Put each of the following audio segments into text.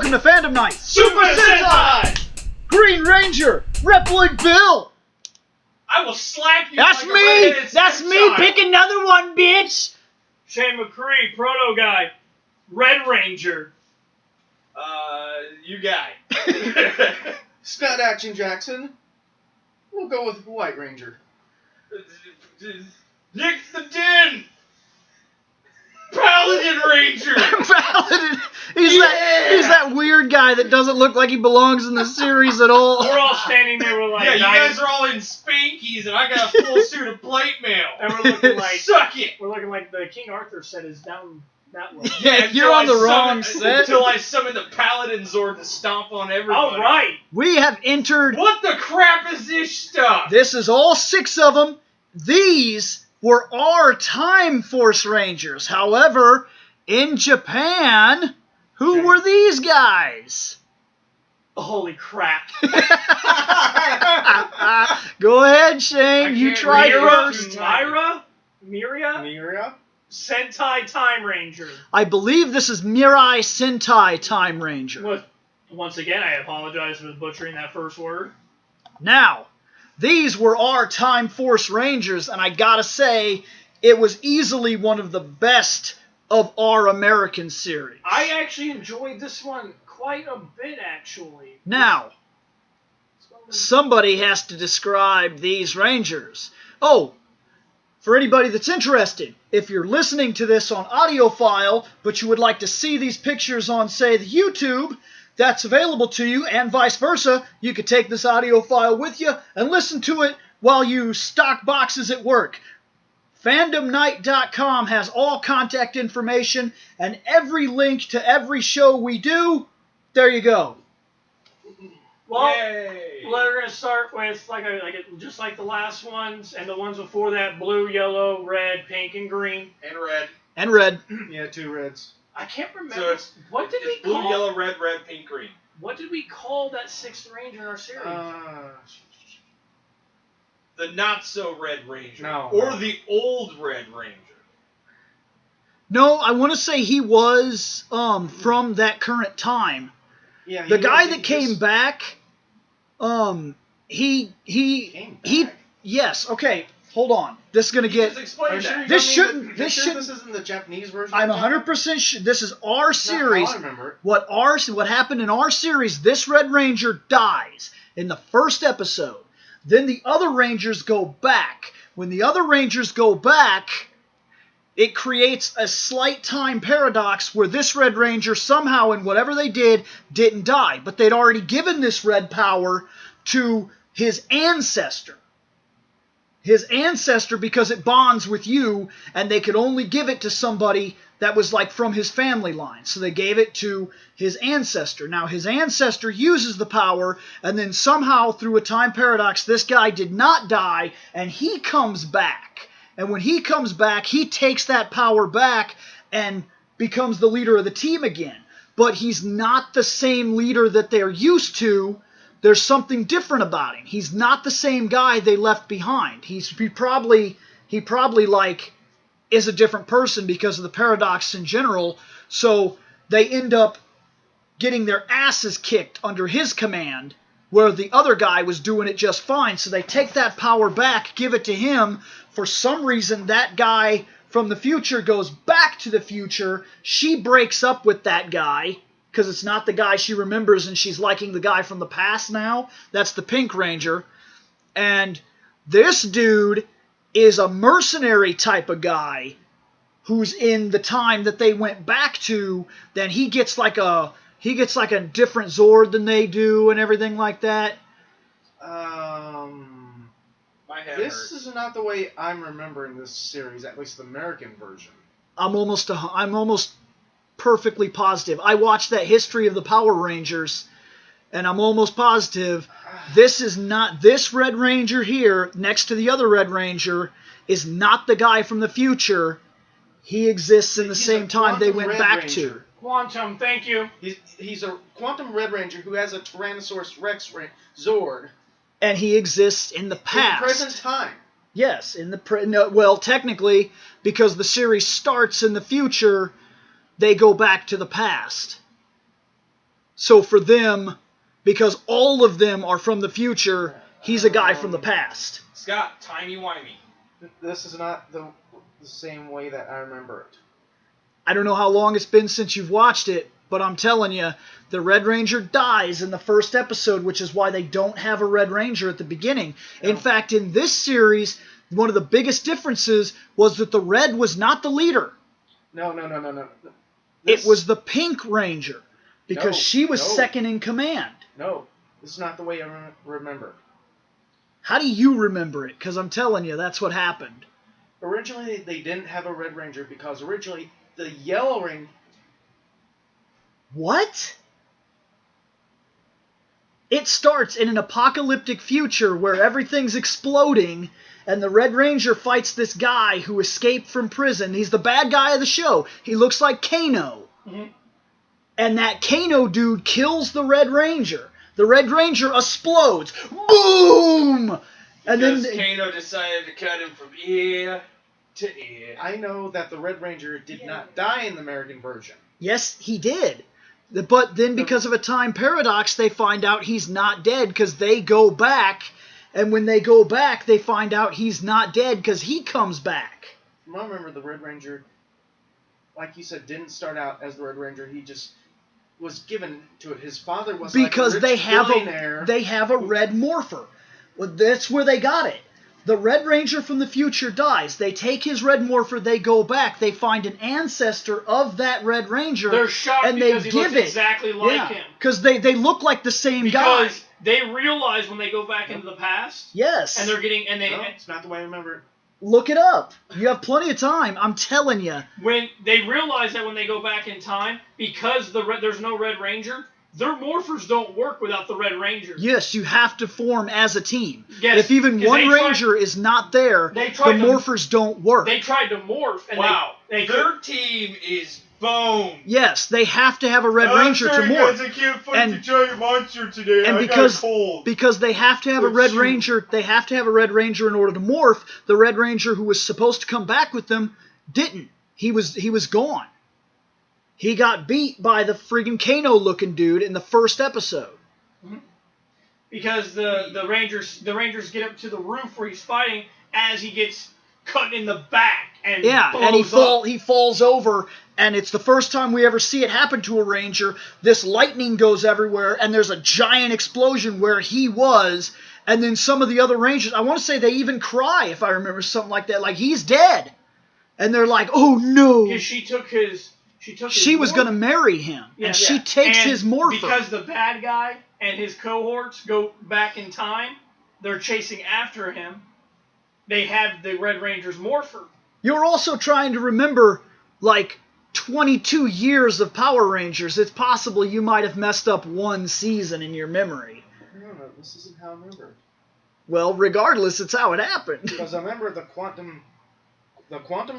welcome to Fandom Night. Super Sentai! Green Ranger, Reploid Bill. I will slap you That's like a me. redheaded That's me. stepchild. Pick another one, bitch. Shane McCree, Proto Guy, Red Ranger. You guy. Scott Action Jackson. We'll go with White Ranger. Nick the Din! Paladin Ranger! Paladin. He's that weird guy that doesn't look like he belongs in the series at all. We're all standing there with like... Yeah, you guys are all in spankies, and I got a full suit of plate mail. And we're looking like... Suck it! We're looking like the King Arthur set is down that way. Yeah, you're on the wrong set. Until I summon the Paladin Zord to stomp on everybody. All right. We have entered... What the crap is this stuff? This is all 6 of them. These were our Time Force Rangers. However, in Japan, who were these guys? Holy crap. Go ahead, Shane. You try first. Mirai Sentai Time Ranger. I believe this is Mirai Sentai Time Ranger. Well, once again, I apologize for butchering that first word. Now, these were our Time Force Rangers, and I gotta say, it was easily one of the best of our American series. I actually enjoyed this one quite a bit, actually. Now, somebody has to describe these Rangers. Oh, for anybody that's interested, if you're listening to this on audio file, but you would like to see these pictures on, say, the YouTube, that's available to you, and vice versa. You could take this audio file with you and listen to it while you stock boxes at work. FandomNight.com has all contact information and every link to every show we do. There you go. Well, Yay. we're going to start with just like the last ones, and the ones before that: blue, yellow, red, pink, and green. And red. And red. Yeah, 2 reds. I can't remember. So it's blue, yellow, red, pink, green. What did we call that 6th Ranger in our series? The not-so-red Ranger. No. Or the old Red Ranger. No, I want to say he was from that current time. Yeah, The guy that came back, he yes, okay, hold on. This is going to get... Just explain that. This shouldn't. this This isn't the Japanese version. I'm 100% sure. This is our series. I remember it. What happened in our series, this Red Ranger dies in the first episode. Then the other Rangers go back. When the other Rangers go back, it creates a slight time paradox where this Red Ranger somehow, in whatever they did, didn't die. But they'd already given this red power to his ancestor. His ancestor, because it bonds with you, and they could only give it to somebody that was like from his family line. So they gave it to his ancestor. Now his ancestor uses the power, and then somehow through a time paradox, this guy did not die, and he comes back. And when he comes back, he takes that power back and becomes the leader of the team again. But he's not the same leader that they're used to. There's something different about him. He's not the same guy they left behind. He probably like is a different person because of the paradox in general. So they end up getting their asses kicked under his command, where the other guy was doing it just fine. So they take that power back, give it to him. For some reason, that guy from the future goes back to the future. She breaks up with that guy, because it's not the guy she remembers, and she's liking the guy from the past now. That's the Pink Ranger. And this dude is a mercenary type of guy who's in the time that they went back to. Then he gets like a different Zord than they do and everything like that. My head This hurts. is not the way I'm remembering this series, at least the American version. I'm almost perfectly positive. I watched that History of the Power Rangers, and I'm almost positive this is not, this Red Ranger here, next to the other Red Ranger, is not the guy from the future. He exists in the same time they went back to. Quantum, thank you. He's a Quantum Red Ranger who has a Tyrannosaurus Rex Zord. And he exists in the past. In the present time. Yes, well, technically, because the series starts in the future, they go back to the past. So for them, because all of them are from the future, he's a guy from the past. Scott, timey-wimey. This is not the same way that I remember it. I don't know how long it's been since you've watched it, but I'm telling you, the Red Ranger dies in the first episode, which is why they don't have a Red Ranger at the beginning. Yeah. In fact, in this series, one of the biggest differences was that the Red was not the leader. No. It was the Pink Ranger, because No, she was no. second in command. No, this is not the way I remember. How do you remember it? Because I'm telling you, that's what happened. Originally, they didn't have a Red Ranger because originally the Yellow Ranger... What? It starts in an apocalyptic future where everything's exploding, and the Red Ranger fights this guy who escaped from prison. He's the bad guy of the show. He looks like Kano. Mhm. And that Kano dude kills the Red Ranger. The Red Ranger explodes. Boom! And Because then Kano decided to cut him from ear to ear. I know that the Red Ranger did not die in the American version. yes, he did. But then because of a time paradox, they find out he's not dead because they go back. And when they go back, they find out he's not dead because he comes back. From what I remember, the Red Ranger, like you said, didn't start out as the Red Ranger. He just was given to it. His father was Because like a rich they have a red morpher. Well, that's where they got it. The Red Ranger from the future dies. They take his red morpher, they go back, they find an ancestor of that Red Ranger. They're shocked and they because he give looks it. exactly like him. Because they look like the same guy. Because they realize when they go back into the past, Yes. and they're getting, and they No, it's not the way I remember it. Look it up. You have plenty of time. I'm telling you. when they realize that when they go back in time, because there's no Red Ranger, their morphers don't work without the Red Ranger. Yes, you have to form as a team. Yes, If even 'cause one they tried- Ranger is not there, they the tried to- morphers don't work. They tried to morph, and Wow. they Their team is bone. Yes, they have to have a Red Ranger to morph. I can't fight And- the giant monster today. and I because- got a cold. Because they have to have a But Red shoot. Ranger. They have to have a Red Ranger in order to morph. The Red Ranger who was supposed to come back with them didn't. He was gone. He got beat by the friggin' Kano-looking dude in the first episode. because the Rangers get up to the roof where he's fighting as he gets cut in the back and Yeah, and blows up. he falls over, and it's the first time we ever see it happen to a Ranger. This lightning goes everywhere, and there's a giant explosion where he was, and then some of the other Rangers, I want to say they even cry, if I remember something like that, like he's dead. And they're like, oh no. Because she took his She was going to marry him, and she takes And his morpher. because the bad guy and his cohorts go back in time, they're chasing after him. They have the Red Ranger's morpher. You're also trying to remember, like, 22 years of Power Rangers. It's possible you might have messed up one season in your memory. No, this isn't how I remember it. Well, regardless, it's how it happened. Because I remember the Quantum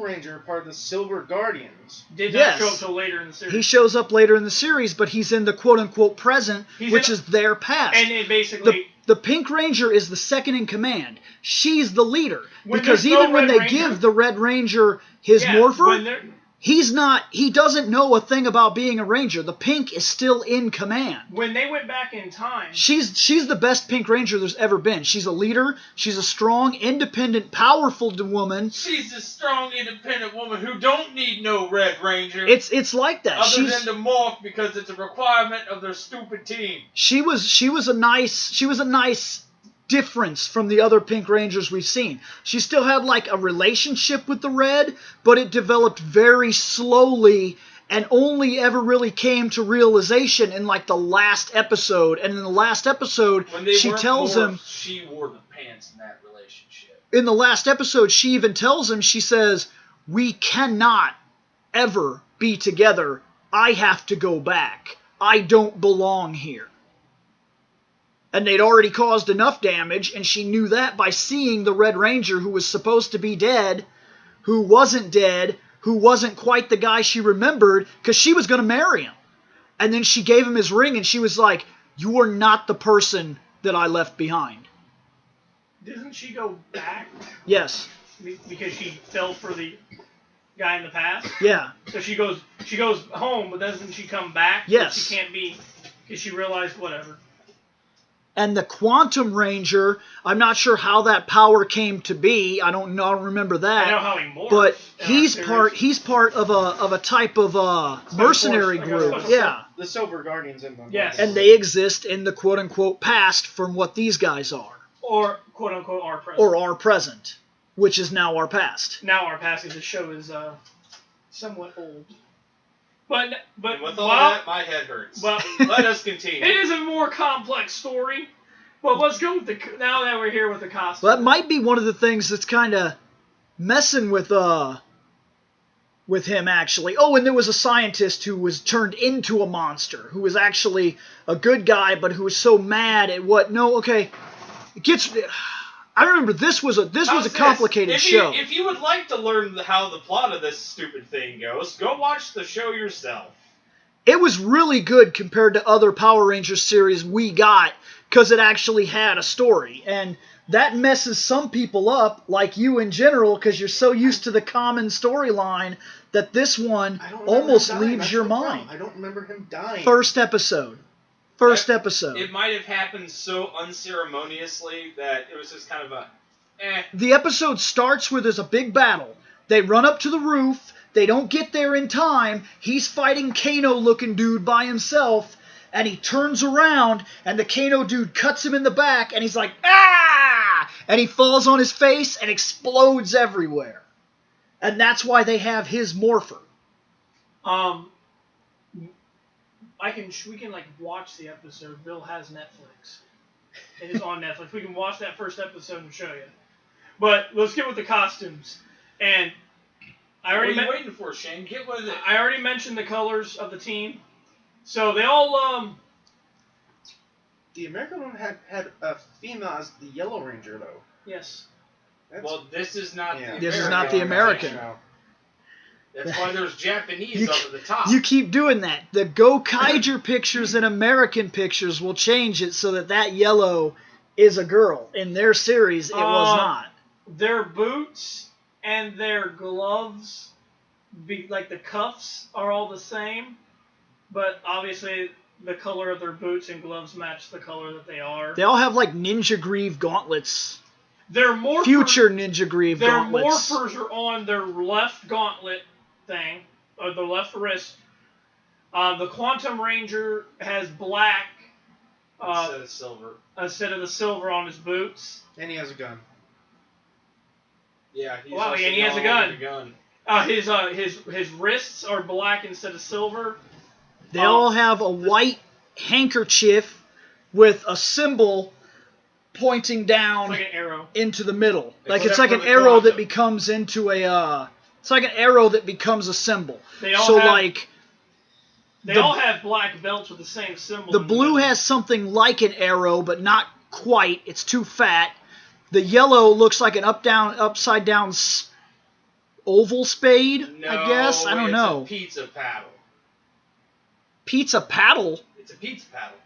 Ranger, part of the Silver Guardians. Did Yes. not show up till later in the series. He shows up later in the series, but he's in the quote-unquote present, He's which in- is their past. and it basically... The Pink Ranger is the second in command. She's the leader. When Because there's no even when Red they Ranger- give the Red Ranger his yeah, morpher, when they're- he doesn't know a thing about being a Ranger. The Pink is still in command. when they went back in time... She's the best Pink Ranger there's ever been. She's a leader. She's a strong, independent, powerful woman. She's a strong, independent woman who don't need no Red Ranger. It's like that. other than to morph because it's a requirement of their stupid team. She was a nice difference from the other Pink Rangers we've seen. She still had like a relationship with the Red, but it developed very slowly and only ever really came to realization in like the last episode. And in the last episode, When they she weren't tells morphed, him, she wore the pants in that relationship. in the last episode, she even tells him, she says, we cannot ever be together. I have to go back. I don't belong here. And they'd already caused enough damage, and she knew that by seeing the Red Ranger who was supposed to be dead, who wasn't dead, who wasn't quite the guy she remembered, because she was going to marry him. And then she gave him his ring, and she was like, you are not the person that I left behind. Doesn't she go back Yes. because she fell for the guy in the past? Yeah. So she goes home, but doesn't she come back? Yes. She can't be... Because she realized whatever. And the Quantum Ranger, I'm not sure how that power came to be. I don't remember that. I know how he morphed. But in our series. he's part of a type of mercenary force, group. special Yeah. The Silver Guardians in them. Yes. And they exist in the quote-unquote past from what these guys are. Or, quote-unquote, our present. Or our present, which is now our past. Now our past, because the show is somewhat old. But And with all that, my head hurts. Well, Let us continue. it is a more complex story. But let's go with now that we're here with the costume. Well, that might be one of the things that's kind of messing with him, actually. Oh, and there was a scientist who was turned into a monster, who was actually a good guy, but who was so mad at what... No, okay. It gets... I remember this was a complicated show. If you would like to learn how the plot of this stupid thing goes, go watch the show yourself. It was really good compared to other Power Rangers series we got, because it actually had a story. And that messes some people up, like you in general, because you're so used to the common storyline that this one almost leaves your mind. I don't remember him dying. First episode. It might have happened so unceremoniously that it was just kind of a, The episode starts where there's a big battle. They run up to the roof. They don't get there in time. He's fighting Kano-looking dude by himself, and he turns around, and the Kano dude cuts him in the back, and he's like, ah! And he falls on his face and explodes everywhere. And that's why they have his morpher. We can like watch the episode. Bill has Netflix. It is on Netflix. We can watch that first episode and show you. But let's get with the costumes. And what are you waiting for, Shane? Get with it. I already mentioned the colors of the team. So they all The American one had a female as the Yellow Ranger, though. yes. Well, this is not the American. This is not the American. That's why there's Japanese over the top. You keep doing that. The Gokaiger pictures and American pictures will change it so that yellow is a girl. In their series, it was not. Their boots and their gloves, like the cuffs, are all the same. But obviously, the color of their boots and gloves match the color that they are. They all have like Ninja Grieve gauntlets. Their morphers, Future Ninja Grieve their gauntlets. morphers are on their left gauntlet thing, or the left wrist. The Quantum Ranger has black instead of silver. Instead of the silver on his boots. And he has a gun. Yeah, he's Wow, and he has a gun. His wrists are black instead of silver. They all have a white handkerchief with a symbol pointing down like an arrow into the middle. Except It's like for an the arrow quantum. that becomes into a... it's like an arrow that becomes a symbol. They all So have- like... They all have black belts with the same symbol. The in blue middle. has something like an arrow, but not quite. It's too fat. The yellow looks like an upside down oval spade, No, I guess. I don't know. It's a pizza paddle. Pizza paddle? It's a pizza paddle.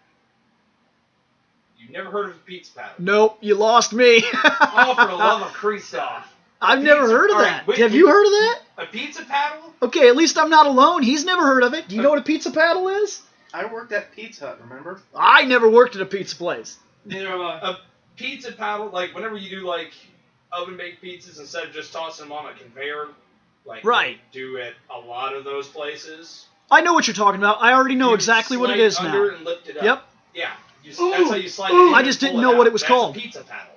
You've never heard of a pizza paddle? Nope, you lost me. Oh, for the love of Christoph. I've never heard of all that. right, wait, Have you heard of that? A pizza paddle? Okay, at least I'm not alone. He's never heard of it. Do you know what a pizza paddle is? I worked at Pizza Hut, remember? I never worked at a pizza place. Neither have I. A pizza paddle, like whenever you do like oven baked pizzas instead of just tossing them on a conveyor, like Right. they do at a lot of those places. I know what you're talking about. I already know You exactly what it slide is under now. And lift it up. Yep. Yeah. That's Ooh, how you slide ooh. it in. I and just pull didn't it know out. what it was That's called. A pizza paddle.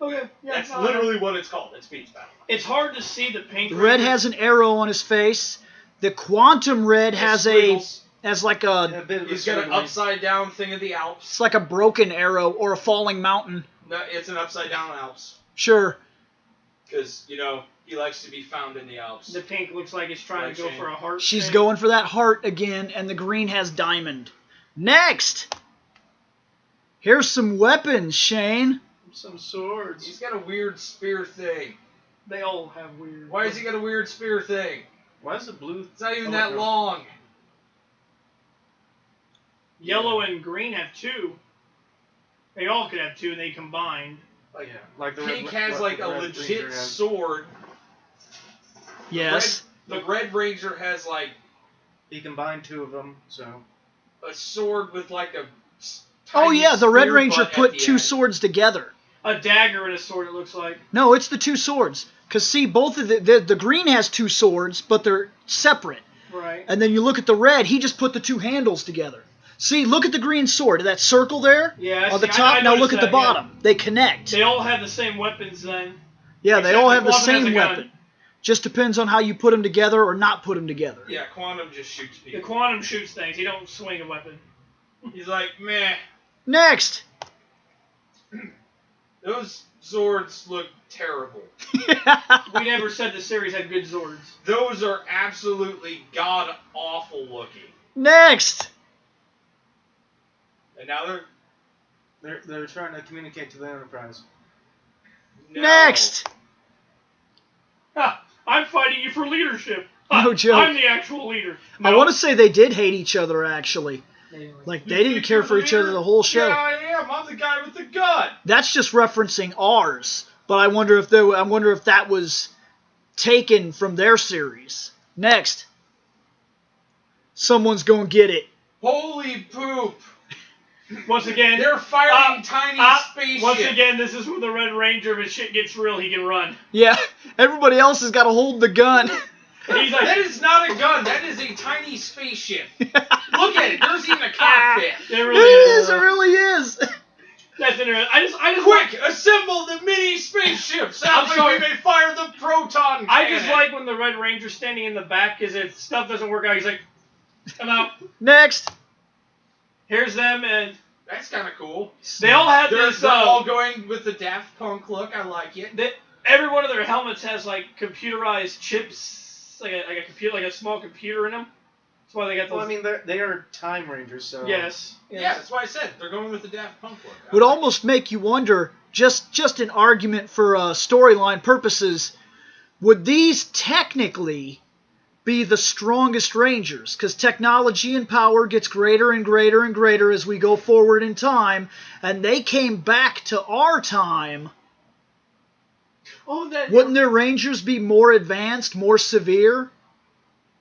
Okay, yeah, That's no, literally what it's called. It's pizza paddle. It's hard to see the pink. Red Ranger. has an arrow on his face. The Quantum Red has like a... bit of He's got an upside down thing of the Alps. it's like a broken arrow or a falling mountain. No, it's an upside down Alps. Sure. Because, he likes to be found in the Alps. The pink looks like it's trying to go Shane. for a heart. She's shape. going for that heart again, and the green has diamond. Next! Here's some weapons, Shane. Some swords. He's got a weird spear thing. They all have weird. Why has he got a weird spear thing? Why is the blue... It's not even Oh, that no. long. Yellow and green have two. They all could have two, and they combined. Like, like the Pink red, has like a Red legit Ranger has. sword. Yes. The Red Ranger has like... He combined two of them, so... a sword with like a Oh tiny yeah, the Red spear Ranger butt at put the two end. swords together. A dagger and a sword, it looks like. No, it's the two swords. Because see, both of the green has two swords, but they're separate. Right. And then you look at the red, he just put the two handles together. See, look at the green sword, that circle there Yeah, on the I top. Now noticed look at the that, yeah. bottom. They connect. They all have the same weapons then. Yeah, they except all the have the Quantum has same a gun. weapon. Just depends on how you put them together or not put them together. Yeah, Quantum just shoots The people. Quantum shoots things. He don't swing a weapon. He's like, meh. Next. Those Zords look terrible. We never said the series had good Zords. Those are absolutely god awful looking. Next. And now They're trying to communicate to the Enterprise. no. Next. Ha! I'm fighting you for leadership. No Ha, joke. I'm the actual leader. I No. want to say they did hate each other, actually. Like, they didn't think care you're for each other leader? the whole show. Yeah, I am. I'm the guy with the gun. That's just referencing ours. But I wonder if that was taken from their series. Next. Someone's gonna get it. Holy poop. Once again, They're firing tiny spaceships. once again, this is when the Red Ranger, if his shit gets real, he can run. Yeah, everybody else has got to hold the gun. And he's like, That is not a gun. That is a tiny spaceship. Look at it. There's even a cockpit. it It really is, is. it really is. That's interesting. I just Quick, assemble the mini spaceships. That I'm way sorry. we may fire the proton I cannon. just like when the Red Ranger's standing in the back, because if stuff doesn't work out, he's like, come out. Next. Here's them, and That's kind of cool. they all have They're, this. they're all going with the Daft Punk look. I like it. Every one of their helmets has like computerized chips, like a computer, like a small computer in them. That's why they got those. Well, I mean, they are Time Rangers, so... yes. Yeah, that's why I said they're going with the Daft Punk look. I Would like almost make you wonder, just an argument for storyline purposes, would these technically be the strongest Rangers? Because technology and power gets greater and greater and greater as we go forward in time, and they came back to our time. Oh, that. Wouldn't their Rangers be more advanced, more severe?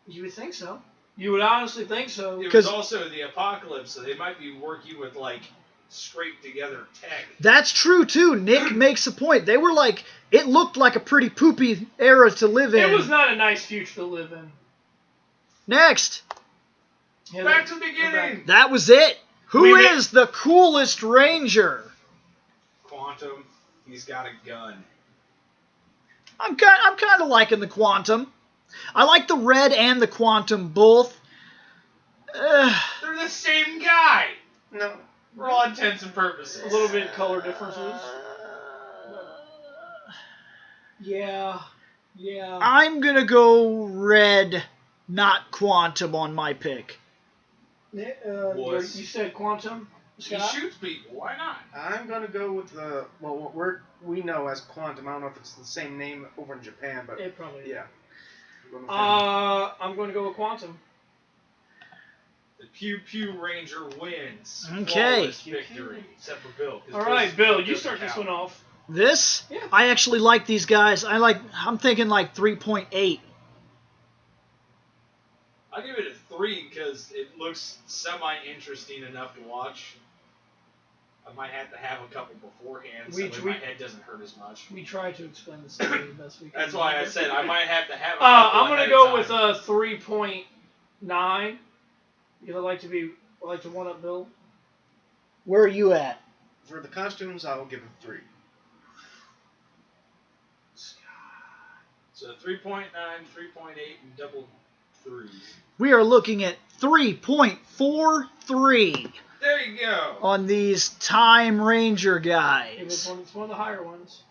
You would think so. You would honestly think so. It 'Cause- was also the apocalypse, so they might be working with like scraped together tech. That's true, too. Nick makes a point. They were like, it looked like a pretty poopy era to live in. It was not a nice future to live in. Next. Yeah, Back to the they're beginning. That was it. Who We is the coolest Ranger? Quantum, he's got a gun. I'm kind of liking the Quantum. I like the Red and the Quantum both. They're the same guy, No. for all intents and purposes. A little bit color differences. Yeah. Yeah. I'm going to go Red, not Quantum on my pick. Was. You said Quantum? He Scott? shoots people. Why not? I'm going to go with the... Well, what we know as Quantum. I don't know if it's the same name over in Japan, but... It probably is. Yeah. I'm going to go with Quantum. The Pew Pew Ranger wins. Okay. Flawless victory. Except for Bill. 'cause All right, Bill's- Bill, you doesn't start this count. one off. This? Yeah. I actually like these guys. I'm thinking like 3.8. I'll give it a 3 because it looks semi-interesting enough to watch. I might have to have a couple beforehand so that my head doesn't hurt as much. We try to explain the story the best we can. That's why I said I might have to have a couple I'm gonna ahead go of with time. 3.9 because I like to one up Bill. Where are you at? For the costumes, I will give it 3. So 3.9, 3.8, and double 3s. We are looking at 3.43 There you go. on these Time Ranger guys. It's one of the higher ones.